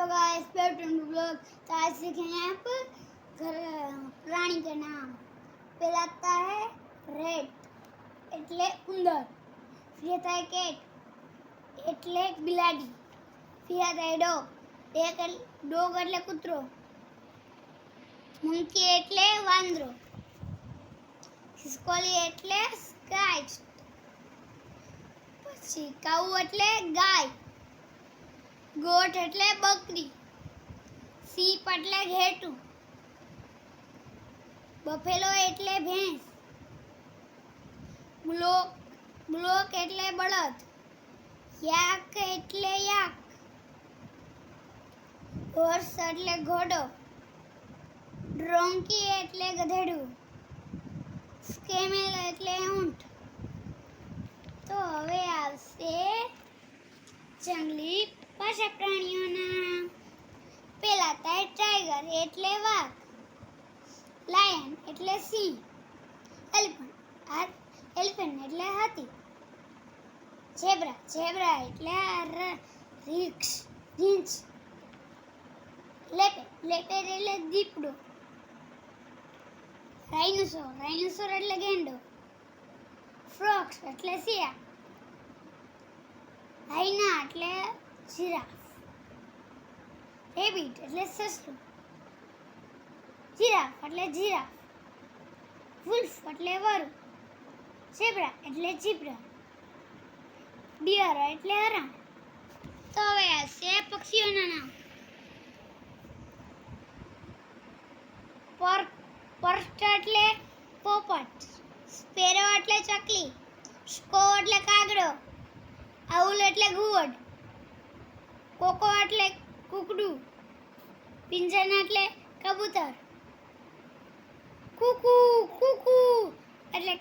Hello guys, welcome to blog. तो आज सीखेंगे आप घर प्राणी के नाम। पहला आता है रेट એટલે ઉંદર, फिर आता है કેટ એટલે બિલાડી, फिर आता है ડોગ એટલે કૂતરો, મંકી એટલે વાંદરો, ખિસકોલી એટલે સ્કાચ, પછી કાઉ એટલે ગાય, गोट એટલે બકરી, સીપ એટલે ઘેટું, બફેલો એટલે ભેંસ, બ્લોક એટલે બળદ, યાક એટલે યાક, હોર્સ એટલે ઘોડો, ડ્રોંકી એટલે ગધેડું, સ્કેમેલ એટલે ઊંટ। તો હવે આવશે જંગલી પાછા પ્રાણીઓના। પહેલા હતા ટાઈગર એટલે વાઘ, લાયન એટલે સિંહ, એલિફન્ટ એટલે હાથી, ઝેબ્રા એટલે રીંછ, લેપર્ડ એટલે દીપડો, રાઇનોસોર એટલે ગેંડો, ફ્રોક્સ એટલે શિયાળ, હાયના એટલે જીરાફ, રેબિટ એટલે સસલું, જીરાફ, વુલ્ફ એટલે વરુ, ઝેબ્રા એટલે ઝીબ્રા, ડિયર એટલે હરણ। તો હવે આવશે પક્ષીઓના નામ। પર્ટ એટલે પોપટ, સ્પેરો એટલે ચકલી, સ્કો એટલે કાગડો, આઉલ એટલે ઘુવડ, કોકો એટલે કુકડું, પિંજર એટલે કબૂતર, કુકુ એટલે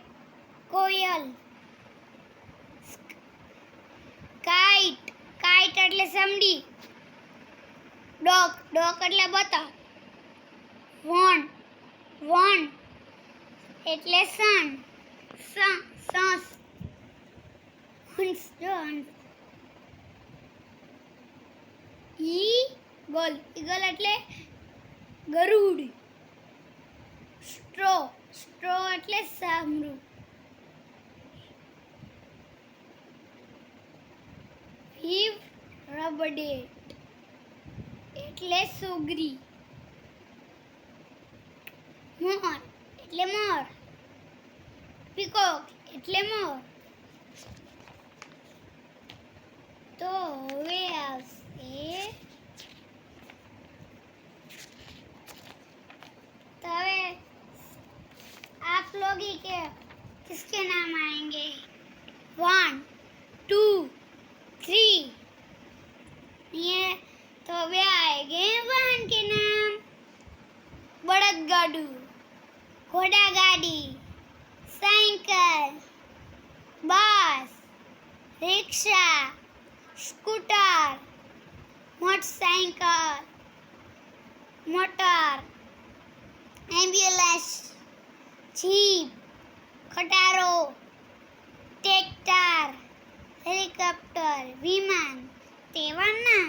કોયલ, કાઇટ એટલે સમડી, ડોક એટલે બતક, વોન એટલે હંસ, ઈગલ એટલે ગરુડ, સ્ટ્રો એટલે સામરૂ, રબડેટ એટલે સુગરી, મોર એટલે મોર, પીકોક એટલે મોર। તો હવે આવશે आप लोग ही के किसके नाम आएंगे? 1 2 3 ये तो वे आएंगे वाहन के नाम। बड़दगाड़ू, घोड़ा गाड़ी, cycle, bus, rickshaw, scooter, motorcycle, motor, ambulance, jeep, खटारो, ट्रैक्टर, हेलिकॉप्टर, विमान, तेवाना,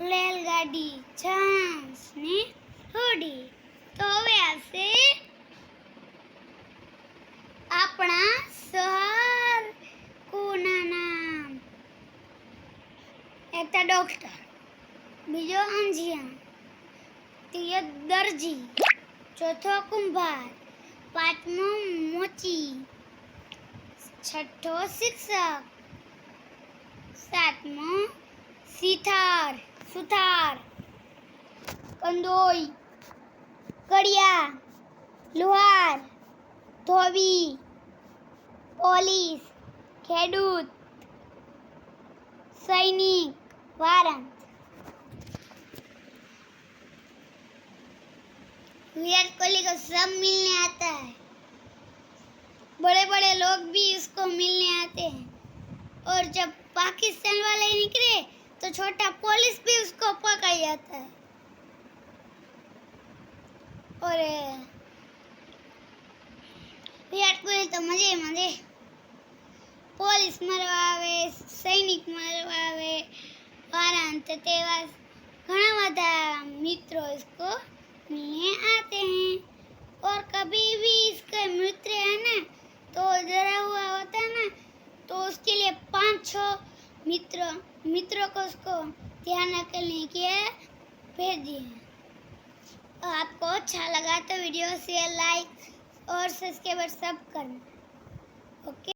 रेलगाड़ी, जहाज ने होड़ी। तो હવે આવશે આપણા શહેર કોના નામ। એક તો ડોક્ટર, બીજો અંજિયા, ત્રીજો દરજી, ચોથો કુંભાર, પાંચમો મોચી, છઠ્ઠો શિક્ષક, સાતમો સુથાર, કંદોઈ, કડિયા, લુહાર, ધોબી, પોલીસ, ખેડૂત, સૈનિક, વારંત। विराट कोहली को सब मिलने आता है, बड़े बड़े लोग भी उसको मिलने आते हैं, और जब पाकिस्तान वाले निकले तो छोटा पुलिस भी उसको पकड़ जाता है। और विराट कोहली तो मजे पुलिस मरवा आवे, सैनिक मरवा आवे, वारांत तेवा घना वादा मित्रों इसको मिलने आते हैं और कभी भी इसके मित्र है ना तो डरा हुआ होता है ना तो उसके लिए 5-6 मित्रों को उसको ध्यान रखने के लिए भेज दिए। आपको अच्छा लगा तो वीडियो शेयर लाइक और सब्सक्राइब सब करना। ओके।